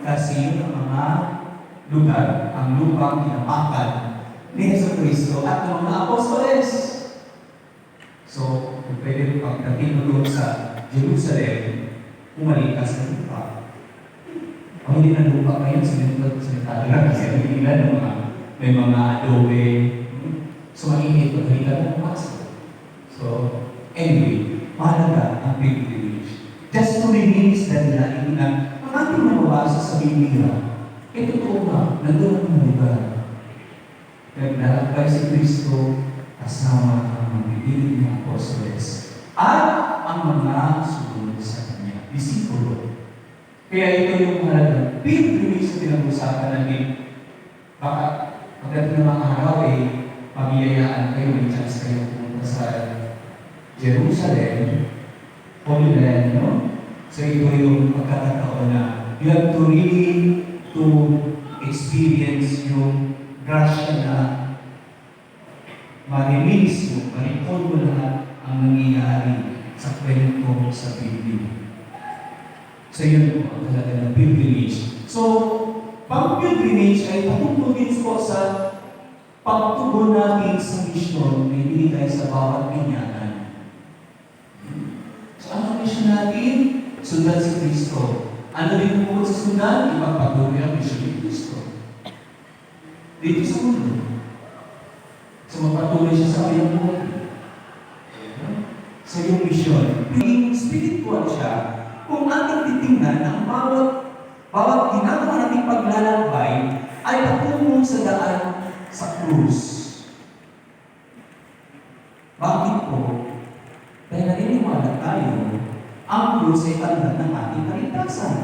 kasi yun ang mga lugar, ang lupang tinapakan ni Jesucristo at ng mga apostoles. So, kung pwede pagdating mo doon sa Jerusalem, umalik ka sa lupa. O hindi na lupa kayo, sinitado lang kasi hindi ng mga, may mga adobe. So, mainit o hindi ka na pumasok. So, anyway, mahalaga ang pilgrimage. Just to release na nila na ang ating nababasa sa Biblia, totoo nga, nandun ang mga lugar. Naglalakbay si Kristo kasama ang mga pipilit ng apostoles at ang mga sumunod sa Kanya, disipulo. Kaya ito yung mahalaga. Pilgrimage na pinag-usapan natin. Baka pagdating ng mga araw pabiyayaan kayo, may chance kayo pumunta sa Jerusalem, Holy Land, no? So ito yung pagkakataon na you have to really to experience yung grasya na marinis mo, marikon mo lahat ang nangyayari sa kwento sa Biblia. So yun po ang talaga ng pilgrimage. So, pag-pilgrimage ay patutugin po sa pagtugon natin sa misyon na ibinigay sa bawat binyagan. So, ano misyon natin? Sundan si Kristo. Ano din po sa sundan? Ipagpatuloy ang misyon ni Kristo. Dito sa mundo. So, magpatuloy siya sa kanyang buhay. So, yung misyon. Maging spiritual siya kung ating titingnan ang bawat ginagawa nating paglalakbay ay patungo sa daan sa krus. Bakit po? Dahil naniniwala tayo, ang krus ay tanda ng ating kaligtasan.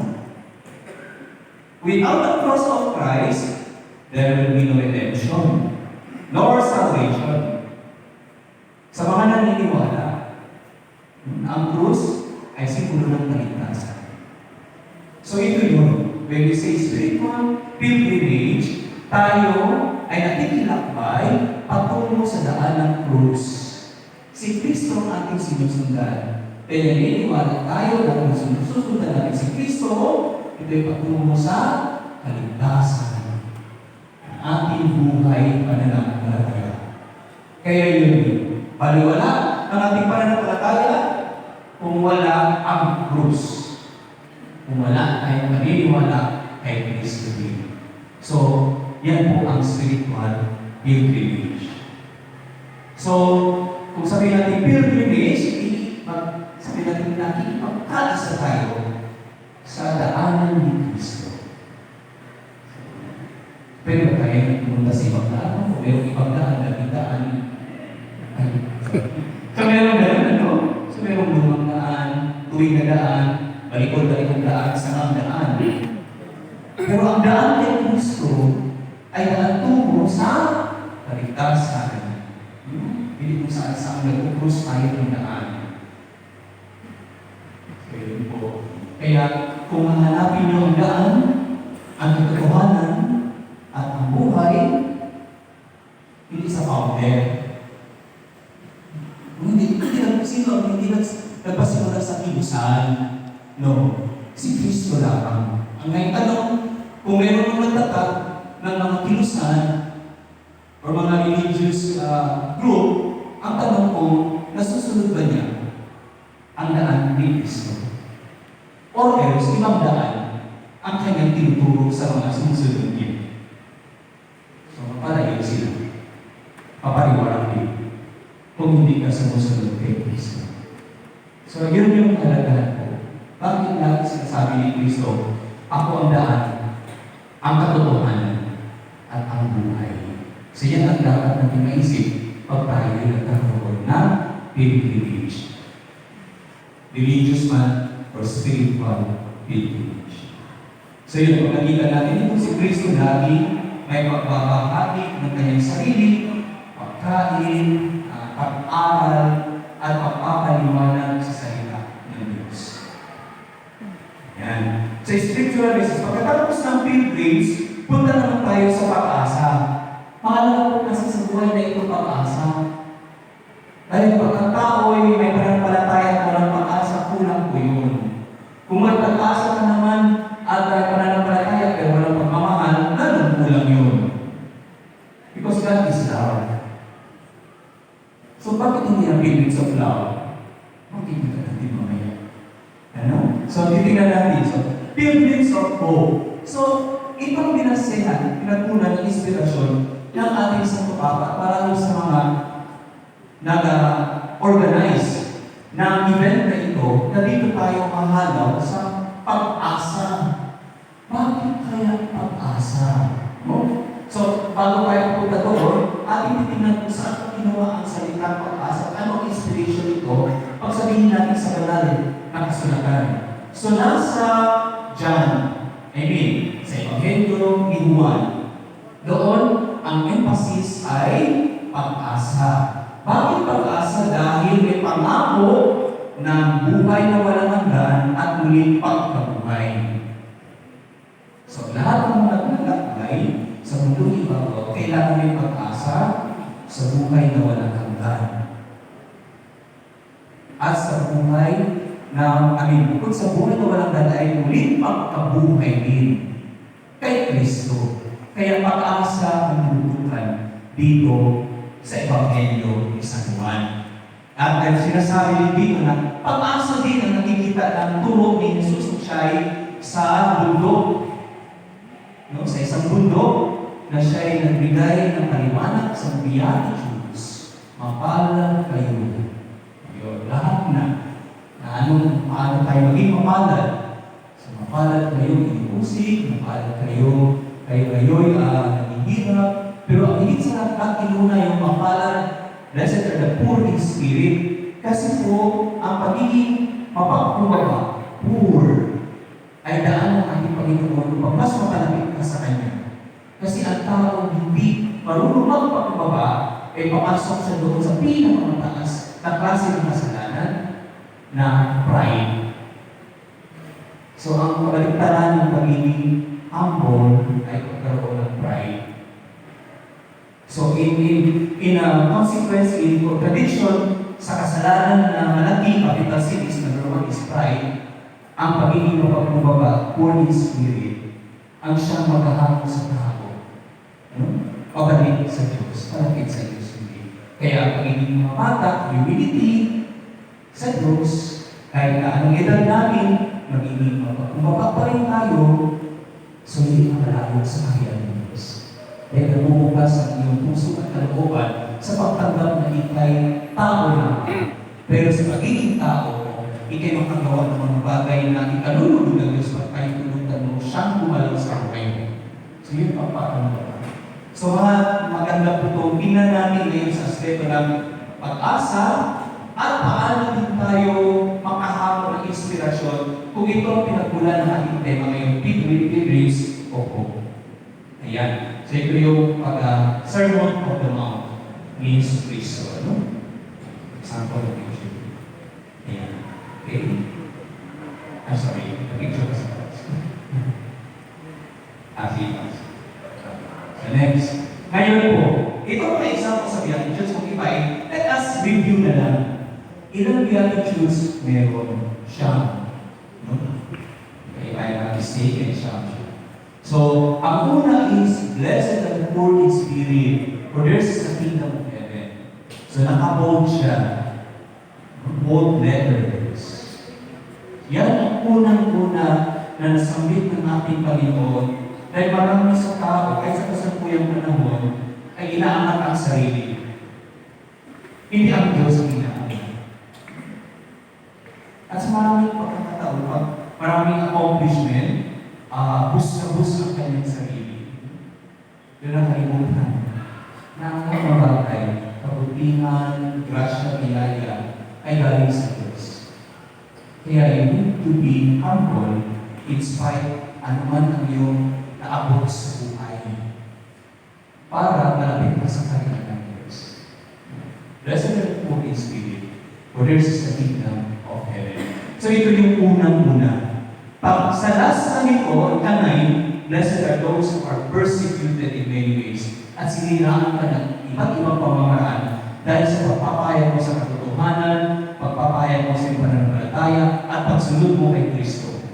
Without the cross of Christ, there will be no redemption, nor salvation. Sa mga naniniwala, ang krus ay simbolo ng kaligtasan. So ito yun. When we say spiritual pilgrimage, tayo ay natikilakbay patungo sa daan ng krus. Si Kristo ang ating sinusundan. Kaya naniniwala tayo na kung sinusundan natin si Kristo, ito ay patungo sa kaligtasan. Ang ating buhay pananampalataya. Kaya yun, baliwala ang ating pananampalataya kung wala ang krus. Kung wala tayong naniniwala kay Kristo din. So, yan po ang spiritual pilgrimage. So, kung sabihin natin pilgrimage, sabihin natin nakikipagkalasa tayo sa daanan ni Kristo. Pwede ba tayo pumunta sa ibang daan? O merong ibang daan na bigdaan? So, meron daan, ano? So, merong lumang daan, tuwing na daan, balikod-balikod daan, sangang daan. Pero ang daan kay Kristo ay daan tungo sa kaligtasan. Hindi kung saan nag-ukrus tayo ng daan. So, yun po. Kaya, kung hahanapin niyo ang daan, ang katotohanan, at ang buhay, hindi sa founder. Hindi nagpasimula sa kilusan. No. Si Kristo lamang. Ang ngayon tanong, kung meron ng nagtatag ng mga kilusan o mga religious group, ang tanong kung nasusunod ba niya ang daan ni Kristo? Or else, ibang daan ang kanyang tinuturo sa mga sumusunod niya. So, mapalayo sila. Papariwarang din. Kung hindi ka sumusunod kay Kristo. So, yun yung kalagahan ko. Bakit natin sinasabi ni Kristo, ako ang daan, ang katotohanan, at ang buhay. So, yan ang dapat natin maisip pag tayo nagkaroon ng pilgrimage. Religious man or spiritual pilgrimage. So, yun, kung nakita natin ito si Kristo lagi may pagbabahagi ng kanyang sarili, pagkain, pag-aral, at pagpapaliwanag sa salita ng Diyos. Yan. Sa spiritual basis, pagkatapos ng pilgrims, punta naman tayo sa pag-asa. Mahalaga po kasi sa buhay na ito pag-asa. Dahil pagkatao ay may pananampalataya at walang pag-asa, kulang po yun. Kung may pag-asa ka naman at pananampalataya Pilgrims of Hope. So, itong binasehan, pinagkunan ng inspirasyon ng ating Santo Papa para sa mga nag-organize ng event na ito na dito tayo mahalaw sa pag-asa. Bakit kaya pag-asa? No? So, bago tayo punta doon, ating titingnan kung saan ginawa ang salitang pag-asa, ano ang inspiration ito, pagsabihin natin sa banal na kasulatan. So, nasa John, sa Ebanghelyo ni Juan, doon ang emphasis ay pag-asa. Bakit pag-asa? Dahil may pangako ng buhay na walang hanggan at muling pagkabuhay. So, lahat ng mga naglakbay sa mundong ibabaw, kailangan may pag-asa sa buhay na walang hanggan. At sa buhay na, bukod sa buhay na walang hanggan ay muling pagkabuhay din kay Kristo. Kaya pag-asa ang lutukan dito sa Ebanghelyo ni San Juan. At ang sinasabi din dito na pag-asa din ang nakikita ng turo ni Jesus siya'y sa bundok. No? Sa isang bundok na siya'y nagbigay ng paliwanag sa Beatitudes. Mapalad kayo. Yun, lahat na paano tayo maging mapalad. So, mapalad kayo inuusig, mapalad kayo'y naghihirap. Pero ang higit sa lahat, inuna yung mapalad, blessed are the poor in spirit. Kasi po, ang pagiging mapagkumbaba, poor, ay daan ng ating Panginoon upang mas mapalapit ka sa Kanya. Kasi ang tao hindi marunong magpagkumbaba, ay papasok sa doon sa pinakamataas na klase ng kasalanan na pride. So, ang kabaliktaran ng pagiging humble ay pagkaroon ng pride. So, in a consequence, in contradiction sa kasalanan na malaki, capital sin is number one is pride, ang pagiging mapagkumbaba, poor in spirit, ang siyang maghahangos sa tao. Pabalik sa Diyos, palapit sa Diyos. Kaya ang pagiging mapata, humility sa Diyos, kahit na anong edad namin, magiging mapagkumbaba pa rin tayo, so hindi makalayo sa kahiyang ng Diyos. Kaya namumukas ang iyong puso at kalooban sa pagtanggap na ikay tao na. Pero sa pagiging tao, ikay makagawa ng mga bagay na ikalulunod ng Diyos at kayo tulutan mo siyang gumalaw sa buhay mo. So yun ang pagkakagawa. So maganda po itong tingnan natin ngayon sa aspeto ng pag-asa at paano din tayo makahamon ng inspirasyon kung ito ang pinagmulan ng ating tema ngayon, Pilgrims of Hope. Ayan. So ito yung Sermon of the Mount ni Jesus Cristo. Example of picture. Ayan. Okay. I'm sorry. The picture was so next. Ngayon po, ito ang example sa Beatitudes. Kung iba let us review na lang. Ilang Beatitudes meron siya? If I'm not mistaken, siya. So, ang una is, blessed are the poor in spirit, for theirs is the kingdom of heaven. So, nakabold siya. Bold letters. Yan ang unang-una na nasambit ng ating Panginoon dahil marami sa tao, kahit sa kasapuyang panahon, ay inaangat ang sarili. Hindi ang Diyos ang inaangat. At sa maraming pagkakataon, maraming accomplishment, bus ang kanyang sarili. Yun ang kalimutan. Na ang mga bagay, kabutihan, grasya, biyaya, ay galing sa Diyos. Kaya you need to be humble in spite anuman ang iyong naabot sa buhay. Para malapit ka sa kanya ng Diyos. Blessed are the poor in spirit, for theirs is the kingdom of heaven. So ito yung unang-una. Pag sa last namin ko, kanay, blessed are those who are persecuted in many ways at siniraan ka ng iba't ibang pamamaraan dahil sa pagpapahayag mo sa katotohanan, pagpapahayag mo sa pananampalataya, at pagsunod mo kay Kristo.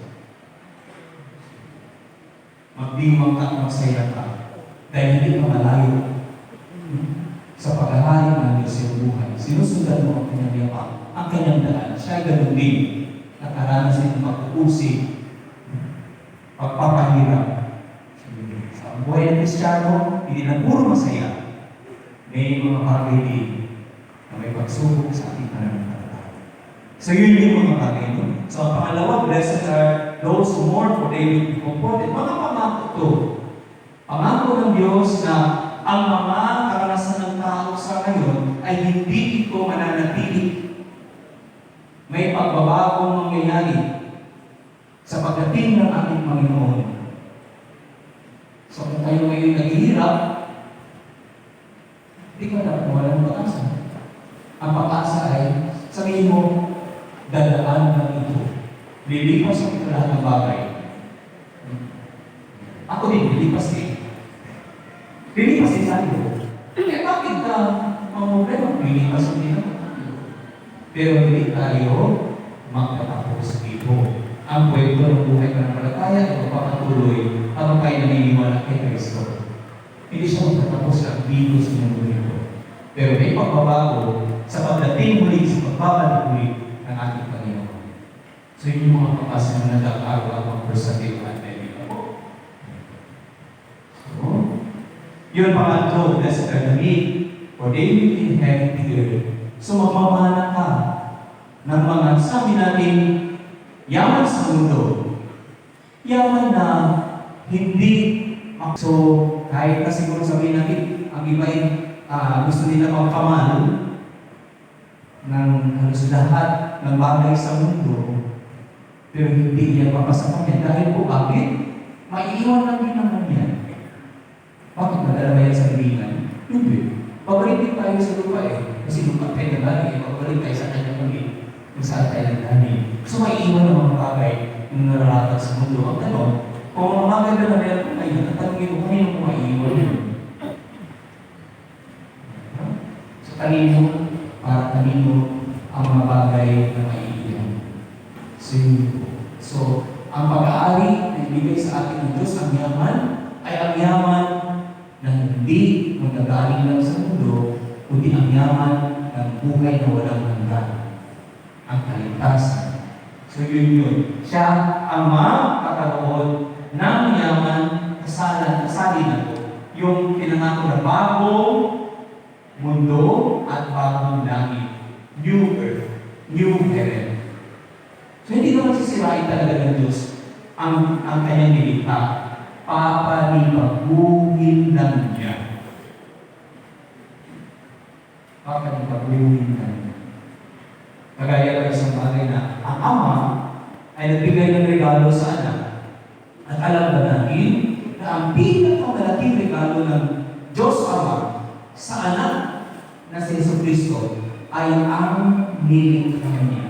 Magdiwang ka at magsaya ka dahil hindi ka malayo sa paghahari ng Diyos sa buhay. Sinusundan mo ang kanyang yapak, ang kanyang daan. Siya ay ganun din. Nakaranas din pag-uusig. pagpapahirap. Sa buhay ng Kristiyano, hindi lang puro masaya. May mga bagay din na may pagsubok sa ating pananampalataya. So yun yung mga bagay nun. So ang pangalawa, blessed are those who mourn, for they will be comforted. Mga pangako to. Pangako ng Diyos na ang mga karanasan ng tao sa ngayon ay hindi ito mananatili. May pagbabagong mangyayari sa pagdating ng ating Panginoon. So kung kayo ngayon naghihirap, hindi ka dapat walang pag-asa. Ang pag-asa ay, sabihin mo, dadaan lang ito. Lilipas ang ito lahat ng bagay. Ako din, lilipas din. Lilipas din sa iyo. Eh bakit ka problema? Lilipas ang ito. Pero hindi tayo magtatapos dito. Ang kwento ng buhay ka ng palataya ay magpapatuloy habang tayo naniniwala kay Kristo. Hindi siya magtatapos lang dito sa mundo nito. Pero may pagbabago sa pagdating muli, sa pagbabalik muli ng ating Panginoon. So yun yung mga papasa na nag-araw-araw persative at meditable. So, yun pangatlo, blessed are the meek, for they will inherit the earth. So magmamana ka ng mga sabi natin yaman sa mundo. Yaman na hindi so kahit na siguro sabihin natin ang iba ay gusto nila magkamano ng halos lahat ng bagay sa mundo, pero hindi yan papasa kanya dahil po bakit? Maiiwan lang din naman yan. Bakit madala ba yan sa libingan? Hindi. Pabalik din tayo sa lupa kasi lupa tayo na galing, pabalik tayo sa kanya muli kung saan tayo nagdani. So maiiwan ng mga bagay yung nararatag sa mundo. Ang tanong, kung mga bagay na meron ko ngayon, ang tanongin mo kanino kung maiiwan yun? So kanino, para kanino ang mga bagay na maiiwan? So ang pag-aari na ibigay sa atin ng Diyos, ang yaman, ay ang yaman na hindi magagaling lang sa mundo, kundi ang yaman ng buhay na walang hanggan. Ang kaligtasan. So yun. Siya ang makakaroon ng yaman kasali na to. Yung pinangako na bagong mundo at bagong langit. New earth. New heaven. So hindi naman sisirain talaga ng Diyos ang kanyang nilikha. Papalipaguhin lang niya. Papalipaguhin lang niya. Kagaya ng isang bagay na ang ama ay nagbigay ng regalo sa anak. At alam ba natin na ang pinakamalaking regalo ng Diyos Ama sa anak na si Jesucristo ay ang nilikha niya.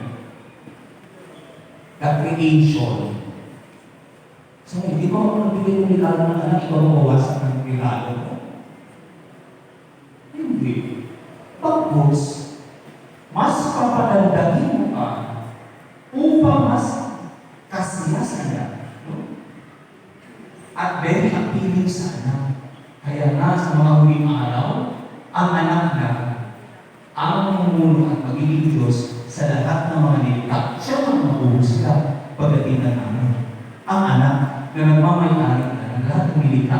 The creation. So, hindi ba ako nagbigay ng regalo ng anak, ikaw mabawasan ng regalo mo? Hindi. Pagpus, mas papadaldagin mo ka upang mas kasiyasan niya. At very appealing sa anak. Kaya nga sa mga huling araw, ang anak na ang mamumuno at magiging Diyos sa lahat ng mga nilikha. Siya ang mabuhusga pagdating ng anak. Ang anak na nagmamayari na ng lahat ng nilikha,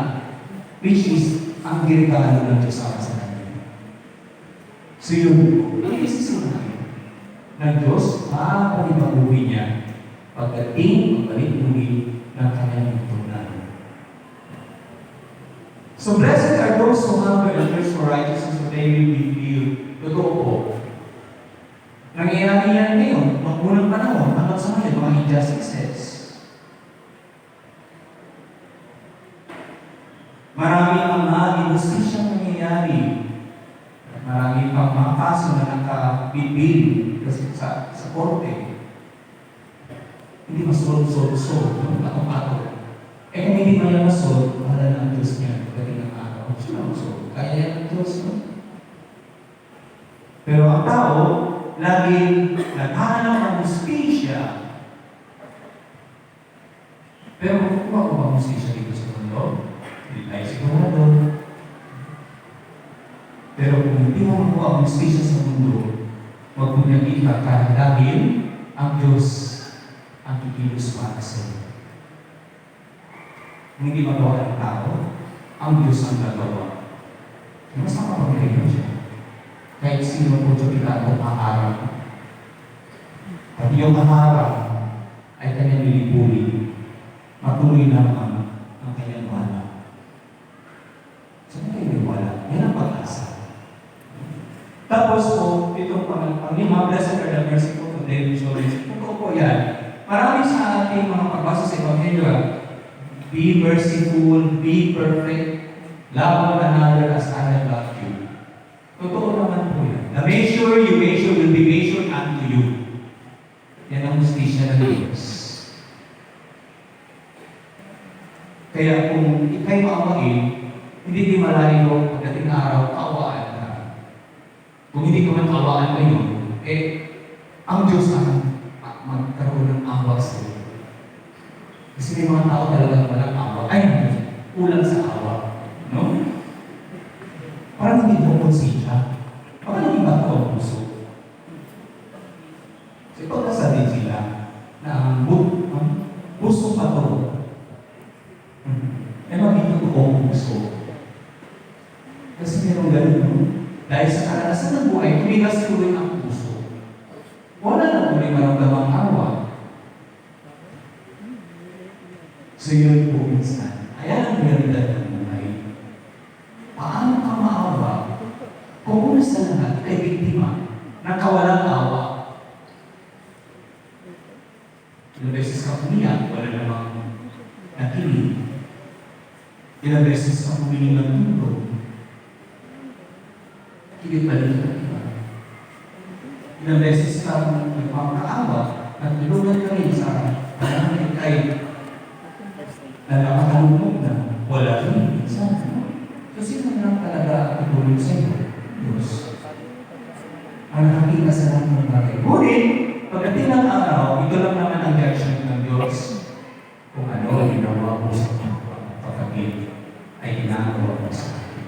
which is ang ginagalo ng Diyos sa kanya. So yun, ang isisunan ng Diyos, makakalimaguhin niya pagdating, pagbalik muli ng kanyang tunan. So blessed are those who hunger and thirst for righteousness, for they will be filled. Totoo po. Nangyayari yan ngayon, magmunang panahon, hanggang sa ngayon, mga injustices. Maraming mga injustisyang nangyayari. Maraming pang mga kaso na nakabibil kasi sa korte. Hindi masolve-solve, atong-atong. Eh kung hindi man yan masolve, mahala ng Diyos niya pagdating ng araw. Siya ang masolve. Kaya yan ng Diyos, no? Pero ang tao, laging naghahanap ng hustisya. Pero kung ako ba hustisya dito sa mundo, hindi tayo sigurado. Pero kung hindi mo makuha ang hustisya sa mundo, huwag mo nakita dahil ang Diyos ang kikilos para sa iyo. Kung hindi magawa ng tao, ang Diyos ang gagawa. Mas makapagpilihan siya. Kahit sino po siya pinatong kaharap. At yung kaharap ay kanyang lilipuli. Matuloy naman ang kanyang wala. Saan kayo wala? Yan ang pag-asa. Tapos po, itong panglima, blessed are the merciful, for they will show mercy. Totoo po yan. Marami sa ating mga pagbasa sa Ebanghelyo, be merciful, be perfect, love one another as I have loved you. Totoo naman po yan. The measure you measure will be measured unto you. Yan ang justisya ng Diyos. Kaya kung ikaw'y maawain, hindi di malayo pagdating na araw, kaawaan ka. Kung hindi ka man kaawaan ngayon, ang Diyos ang magkaroon ng awa sa iyo. Kasi may mga tao talagang walang awa. Ay, kulang sa awa. No? Parang hindi daw konsensya. Parang hindi ba ito ang puso? So, ito nasabi sila na ang puso pa ito. Maging totoong puso. Kasi merong ganun. Dahil sa karanasan ng buhay, tumigas tuloy ang puso. Wala na tuloy maramdamang awa. So yun po minsan. Ayan ang realidad ng buhay. Paano ka maawa kung una sa lahat kay biktima ng kawalang awa? Ilang beses ka umiyak, wala namang nakinig. Ilang beses ka humingi ng tulong. Higit pa rin ka iba. Ilang beses ka nagpapakaawa at nilungan ka rin sa panahon kay na nakakalungkot na wala rin. So, sino lang talaga ang tulong sa iyo? Diyos. Ang nakakita sa lahat ng bagay. Ngunit, pagdating ng araw, ito lang naman ang judgment ng Diyos kung ano ang ginawa mo sa pagkakit ay ginagawa mo sa akin.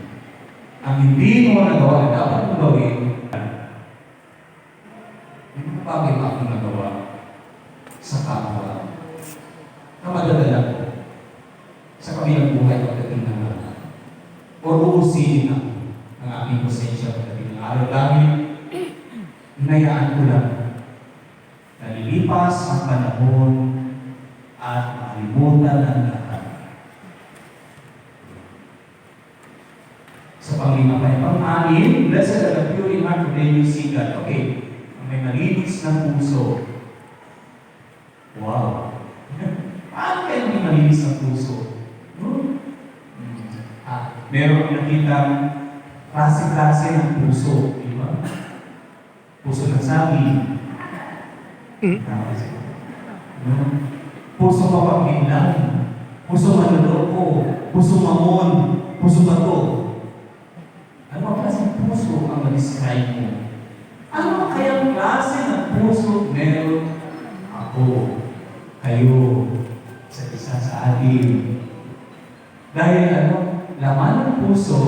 Ang hindi mo nagawa na dapat mo gawin, may mga bagay ba akong nagawa sa kapwa na madadala ko sa kabilang buhay pagdating ng araw. O uusin ang aking pasensya pagdating ng araw. Dahil hinayaan ko lang nalilipas ang panahon at makalimutan ang lahat. Sa panglima pa yung pang-anim, blessed are the pure in heart, for they will see God. Okay, may malinis na puso. Wow! Paano kayo may malinis na puso? Meron nakitang klase-klase ng puso. Di ba? Puso ng saging. Puso mapaghinlang. Puso manloloko. Puso mamon. Puso bato. Ano ang klase ng puso ang ma-describe mo? Ano kayang klase ng puso meron ako, kayo, sa isa sa atin? Dahil laman ng puso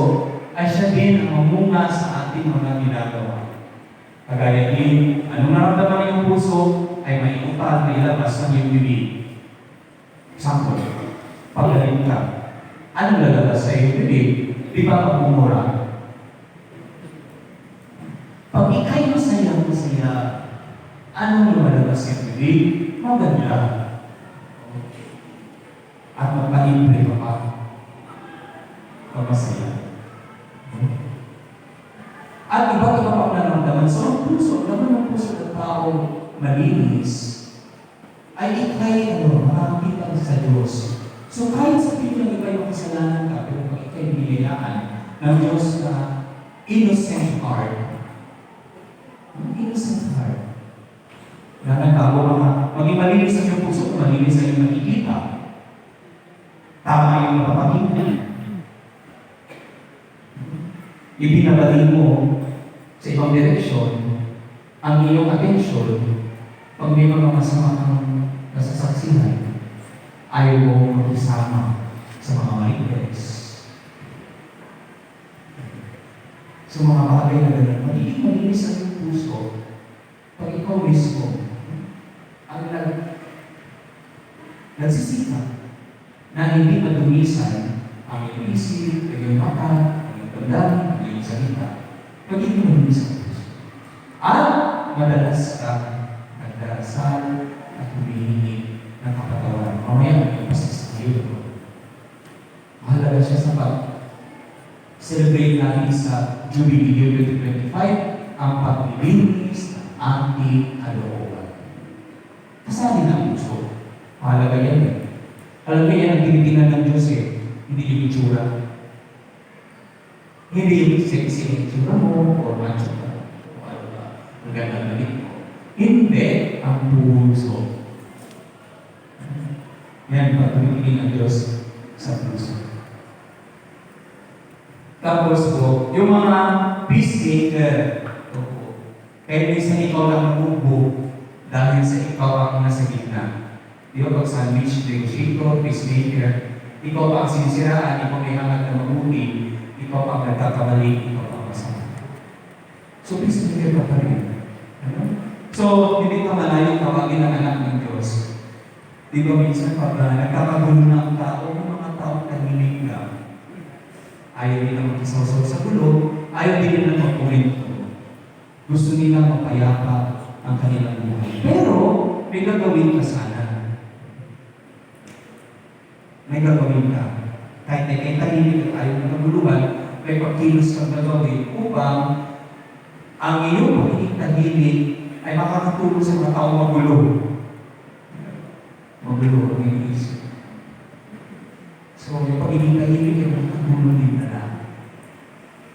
ay siya din ang mamunga sa ating mga ginagawa. Kagaya din, anong naramdaman ng puso ay may utal na ilabas ng iyong bibig. Example, pagaling ka. Anong lalabas sa iyong bibig? Di ba pagmumura? Pag ikay masaya, anong lumalabas sa iyong bibig? Maganda. At magpalibre ka pa. Masaya. At iba't iba pang nararamdaman. So, ang puso, naman ang puso ng taong malinis, ay ikay, makakita sa Diyos. So, kahit sabihin ng iba yung kasalanan ka, pero pag ikay biniyayaan ng Diyos na innocent heart, innocent heart, na nagtago mga, maging malinis sa iyong puso, malinis sa iyong nakikita. Tama yung napapakita. Ibinabalik mo sa ibang direksyon ang iyong atensyon pag may mga masama kang nasasaksihan, ayaw mo makisama sa mga marites. So mga bagay na gano'n, magiging malinis ang iyong puso pag ikaw mismo ang nagsisikap na hindi madumisan ang iyong isip, ang iyong mata, ang iyong damdamin, ang iyong salita. Pagiging madumisan. At madalas ka nagdarasal at humihingi ng kapatawaran. Mamaya may pasas sa iyo. Mahalaga siya sa pag-celebrate natin sa Jubilee Year 2025 ang paglilinis ng ating kalooban. Kasali na ang puso. Mahalaga yan eh. Alam mo yan ang tinitingnan ng Diyos eh. Hindi yung itsura. Hindi yung sexy yung itsura mo o macho ka. O ano ba? Ang ganda na mo. Hindi ang puso. Yan pa, tumitingin ng Diyos sa puso. Tapos po, yung mga peacemaker, kaya minsan ikaw lang nabubo dahil sa ikaw ang nasa gitna. Di ba pag sandwich, negotiator, peacemaker, ikaw pa ang sinisiraan, ikaw may hangad na mabuti, ikaw pa ang nagkakamali, ikaw pa ang masama. So peacemaker ka pa rin. Ano? So, hindi ka malayong tawagin ng anak ng Diyos. Di ba minsan pag nagkakagulo na ang tao, yung mga tao tahimik lang. Ayaw nila magkisawsaw sa gulo, ayaw din nila magpulinto. Gusto nila mapayapa ang kanilang buhay. Pero, may gagawin ka sana. May gagawin ka. Kahit na kayo tahimik at ayaw na maguluhan, may pagkilos kang gagawin upang ang iyong pagiging tahimik ay makakatulong sa mga taong magulo. Magulo ang iyong isip. So, yung pagiging tahimik ay